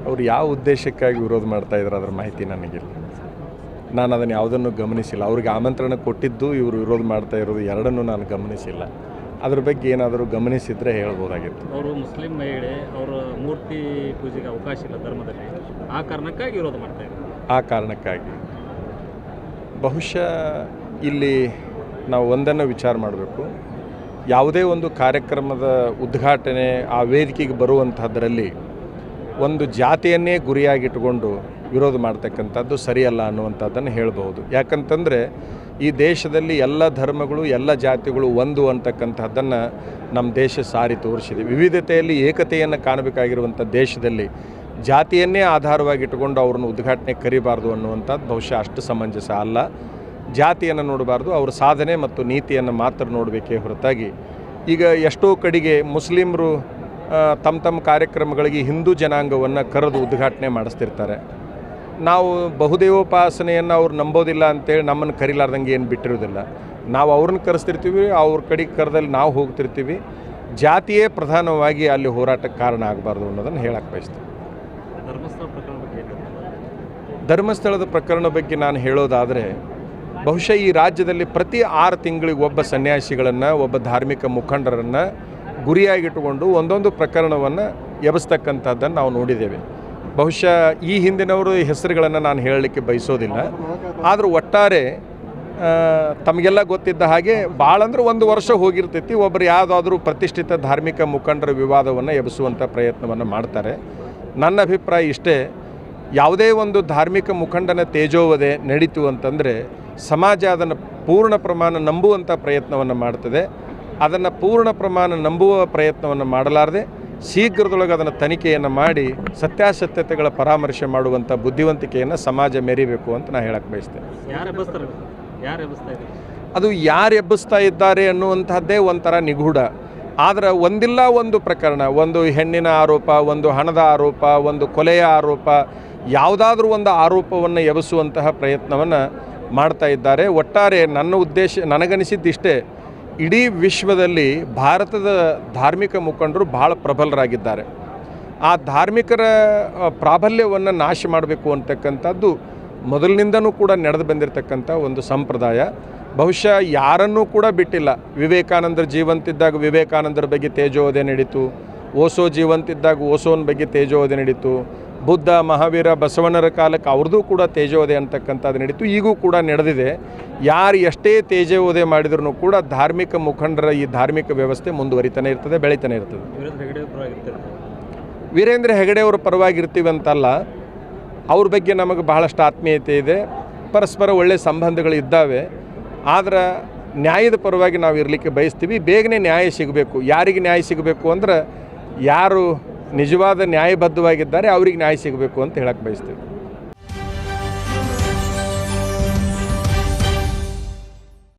ಅವ್ರು ಯಾವ ಉದ್ದೇಶಕ್ಕಾಗಿ ವಿರೋಧ ಮಾಡ್ತಾ ಇದ್ದಾರೆ ಅದರ ಮಾಹಿತಿ ನನಗಿಲ್ಲ. ನಾನು ಅದನ್ನು ಯಾವುದನ್ನು ಗಮನಿಸಿಲ್ಲ. ಅವ್ರಿಗೆ ಆಮಂತ್ರಣ ಕೊಟ್ಟಿದ್ದು ಇವರು ವಿರೋಧ ಮಾಡ್ತಾ ಇರೋದು ಎರಡನ್ನೂ ನಾನು ಗಮನಿಸಿಲ್ಲ. ಅದ್ರ ಬಗ್ಗೆ ಏನಾದರೂ ಗಮನಿಸಿದರೆ ಹೇಳ್ಬೋದಾಗಿತ್ತು. ಅವರು ಮುಸ್ಲಿಂ ಮಹಿಳೆ, ಅವರ ಮೂರ್ತಿ ಪೂಜೆಗೆ ಅವಕಾಶ ಇಲ್ಲ ಧರ್ಮದಲ್ಲಿ, ಆ ಕಾರಣಕ್ಕಾಗಿ ವಿರೋಧ ಮಾಡ್ತಾ ಇದ್ದಾರೆ. ಆ ಕಾರಣಕ್ಕಾಗಿ ಬಹುಶಃ ಇಲ್ಲಿ ನಾವು ಒಂದನ್ನು ವಿಚಾರ ಮಾಡಬೇಕು. ಯಾವುದೇ ಒಂದು ಕಾರ್ಯಕ್ರಮದ ಉದ್ಘಾಟನೆ ಆ ವೇದಿಕೆಗೆ ಬರುವಂಥದ್ರಲ್ಲಿ ಒಂದು ಜಾತಿಯನ್ನೇ ಗುರಿಯಾಗಿಟ್ಟುಕೊಂಡು ವಿರೋಧ ಮಾಡ್ತಕ್ಕಂಥದ್ದು ಸರಿಯಲ್ಲ ಅನ್ನುವಂಥದ್ದನ್ನು ಹೇಳ್ಬೋದು. ಯಾಕಂತಂದರೆ ಈ ದೇಶದಲ್ಲಿ ಎಲ್ಲ ಧರ್ಮಗಳು ಎಲ್ಲ ಜಾತಿಗಳು ಒಂದು ಅಂತಕ್ಕಂಥದ್ದನ್ನು ನಮ್ಮ ದೇಶ ಸಾರಿ ತೋರಿಸಿದೆ. ವಿವಿಧತೆಯಲ್ಲಿ ಏಕತೆಯನ್ನು ಕಾಣಬೇಕಾಗಿರುವಂಥ ದೇಶದಲ್ಲಿ ಜಾತಿಯನ್ನೇ ಆಧಾರವಾಗಿಟ್ಟುಕೊಂಡು ಅವ್ರನ್ನ ಉದ್ಘಾಟನೆ ಕರಿಬಾರ್ದು ಅನ್ನುವಂಥದ್ದು ಬಹುಶಃ ಅಷ್ಟು ಸಮಂಜಸ ಅಲ್ಲ. ಜಾತಿಯನ್ನು ನೋಡಬಾರ್ದು, ಅವರ ಸಾಧನೆ ಮತ್ತು ನೀತಿಯನ್ನು ಮಾತ್ರ ನೋಡಬೇಕೇ ಹೊರತಾಗಿ ಈಗ ಎಷ್ಟೋ ಕಡೆಗೆ ಮುಸ್ಲಿಮರು ತಮ್ಮ ಕಾರ್ಯಕ್ರಮಗಳಿಗೆ ಹಿಂದೂ ಜನಾಂಗವನ್ನು ಕರೆದು ಉದ್ಘಾಟನೆ ಮಾಡಿಸ್ತಿರ್ತಾರೆ. ನಾವು ಬಹುದೇವೋಪಾಸನೆಯನ್ನು ಅವ್ರು ನಂಬೋದಿಲ್ಲ ಅಂತೇಳಿ ನಮ್ಮನ್ನು ಕರಿಲಾರ್ದಂಗೆ ಏನು ಬಿಟ್ಟಿರೋದಿಲ್ಲ. ನಾವು ಅವ್ರನ್ನ ಕರೆಸ್ತಿರ್ತೀವಿ, ಅವ್ರ ಕಡೆಗೆ ಕರೆದಲ್ಲಿ ನಾವು ಹೋಗ್ತಿರ್ತೀವಿ. ಜಾತಿಯೇ ಪ್ರಧಾನವಾಗಿ ಅಲ್ಲಿ ಹೋರಾಟಕ್ಕೆ ಕಾರಣ ಆಗಬಾರ್ದು ಅನ್ನೋದನ್ನು ಹೇಳಕ್ಕೆ ಬಯಸ್ತೀನಿ. ಧರ್ಮಸ್ಥಳದ ಪ್ರಕರಣ ಬಗ್ಗೆ ನಾನು ಹೇಳೋದಾದರೆ ಬಹುಶಃ ಈ ರಾಜ್ಯದಲ್ಲಿ ಪ್ರತಿ 6 ತಿಂಗಳಿಗೆ ಒಬ್ಬ ಸನ್ಯಾಸಿಗಳನ್ನು, ಒಬ್ಬ ಧಾರ್ಮಿಕ ಮುಖಂಡರನ್ನು ಗುರಿಯಾಗಿಟ್ಟುಕೊಂಡು ಒಂದೊಂದು ಪ್ರಕರಣವನ್ನು ಎಬ್ಬಿಸ್ತಕ್ಕಂಥದ್ದನ್ನು ನಾವು ನೋಡಿದ್ದೇವೆ. ಬಹುಶಃ ಈ ಹಿಂದಿನವರು ಹೆಸರುಗಳನ್ನು ನಾನು ಹೇಳಲಿಕ್ಕೆ ಬಯಸೋದಿಲ್ಲ. ಆದರೂ ಒಟ್ಟಾರೆ ತಮಗೆಲ್ಲ ಗೊತ್ತಿದ್ದ ಹಾಗೆ ಭಾಳ ಅಂದ್ರೆ 1 ವರ್ಷ ಹೋಗಿರ್ತೈತಿ, ಒಬ್ಬರು ಯಾವುದಾದ್ರೂ ಪ್ರತಿಷ್ಠಿತ ಧಾರ್ಮಿಕ ಮುಖಂಡರ ವಿವಾದವನ್ನು ಎಬ್ಬಿಸುವಂಥ ಪ್ರಯತ್ನವನ್ನು ಮಾಡ್ತಾರೆ. ನನ್ನ ಅಭಿಪ್ರಾಯ ಇಷ್ಟೇ, ಯಾವುದೇ ಒಂದು ಧಾರ್ಮಿಕ ಮುಖಂಡನ ತೇಜೋವಧೆ ನಡೀತು ಅಂತಂದರೆ ಸಮಾಜ ಅದನ್ನು ಪೂರ್ಣ ಪ್ರಮಾಣ ನಂಬುವಂಥ ಪ್ರಯತ್ನವನ್ನು ಮಾಡ್ತದೆ. ಅದನ್ನು ಪೂರ್ಣ ಪ್ರಮಾಣ ನಂಬುವ ಪ್ರಯತ್ನವನ್ನು ಮಾಡಲಾರದೆ ಶೀಘ್ರದೊಳಗೆ ಅದನ್ನು ತನಿಖೆಯನ್ನು ಮಾಡಿ ಸತ್ಯಾಸತ್ಯತೆಗಳ ಪರಾಮರ್ಶೆ ಮಾಡುವಂಥ ಬುದ್ಧಿವಂತಿಕೆಯನ್ನು ಸಮಾಜ ಮೆರಿಬೇಕು ಅಂತ ನಾನು ಹೇಳಕ್ಕೆ ಬಯಸ್ತೇನೆ. ಅದು ಯಾರು ಎಬ್ಬಿಸ್ತಾ ಇದ್ದಾರೆ ಅನ್ನುವಂಥದ್ದೇ ಒಂಥರ ನಿಗೂಢ. ಆದರೆ ಒಂದಿಲ್ಲ ಒಂದು ಪ್ರಕರಣ, ಒಂದು ಹೆಣ್ಣಿನ ಆರೋಪ, ಒಂದು ಹಣದ ಆರೋಪ, ಒಂದು ಕೊಲೆಯ ಆರೋಪ, ಯಾವುದಾದ್ರೂ ಒಂದು ಆರೋಪವನ್ನು ಎಬ್ಬಿಸುವಂತಹ ಪ್ರಯತ್ನವನ್ನು ಮಾಡ್ತಾ ಇದ್ದಾರೆ. ಒಟ್ಟಾರೆ ನನ್ನ ಉದ್ದೇಶ ನನಗನಿಸಿದ್ದಿಷ್ಟೇ, ಇಡೀ ವಿಶ್ವದಲ್ಲಿ ಭಾರತದ ಧಾರ್ಮಿಕ ಮುಖಂಡರು ಭಾಳ ಪ್ರಬಲರಾಗಿದ್ದಾರೆ. ಆ ಧಾರ್ಮಿಕರ ಪ್ರಾಬಲ್ಯವನ್ನು ನಾಶ ಮಾಡಬೇಕು ಅಂತಕ್ಕಂಥದ್ದು ಮೊದಲಿನಿಂದನೂ ಕೂಡ ನಡೆದು ಬಂದಿರತಕ್ಕಂಥ ಒಂದು ಸಂಪ್ರದಾಯ. ಬಹುಶಃ ಯಾರನ್ನೂ ಕೂಡ ಬಿಟ್ಟಿಲ್ಲ. ವಿವೇಕಾನಂದರ ಜೀವಂತಿದ್ದಾಗ ವಿವೇಕಾನಂದರ ಬಗ್ಗೆ ತೇಜೋವಧೆ ನಡೀತು, ಓಸೋ ಜೀವಂತಿದ್ದಾಗ ಓಸೋನ ಬಗ್ಗೆ ತೇಜೋವಧೆ ನಡೀತು, ಬುದ್ಧ, ಮಹಾವೀರ, ಬಸವಣ್ಣರ ಕಾಲಕ್ಕೆ ಅವ್ರದ್ದು ಕೂಡ ತೇಜೋವಧೆ ಅಂತಕ್ಕಂಥದ್ದು ನಡೀತು, ಈಗೂ ಕೂಡ ನಡೆದಿದೆ. ಯಾರು ಎಷ್ಟೇ ತೇಜೋವಧೆ ಮಾಡಿದ್ರೂ ಕೂಡ ಧಾರ್ಮಿಕ ಮುಖಂಡರ ಈ ಧಾರ್ಮಿಕ ವ್ಯವಸ್ಥೆ ಮುಂದುವರಿತಾನೆ ಇರ್ತದೆ, ಬೆಳೀತಾನೆ ಇರ್ತದೆ. ವೀರೇಂದ್ರ ಹೆಗಡೆಯವರ ಪರವಾಗಿರ್ತೀವಿ ಅಂತಲ್ಲ, ಅವ್ರ ಬಗ್ಗೆ ನಮಗೆ ಬಹಳಷ್ಟು ಆತ್ಮೀಯತೆ ಇದೆ, ಪರಸ್ಪರ ಒಳ್ಳೆಯ ಸಂಬಂಧಗಳು ಇದ್ದಾವೆ. ಆದರೆ ನ್ಯಾಯದ ಪರವಾಗಿ ನಾವು ಇರಲಿಕ್ಕೆ ಬಯಸ್ತೀವಿ. ಬೇಗನೆ ನ್ಯಾಯ ಸಿಗಬೇಕು. ಯಾರಿಗೆ ನ್ಯಾಯ ಸಿಗಬೇಕು ಅಂದ್ರೆ ಯಾರು ನಿಜವಾದ ನ್ಯಾಯಬದ್ಧವಾಗಿದ್ದಾರೆ ಅವ್ರಿಗೆ ನ್ಯಾಯ ಸಿಗಬೇಕು ಅಂತ ಹೇಳಕ್ಕೆ ಬಯಸ್ತೀವಿ.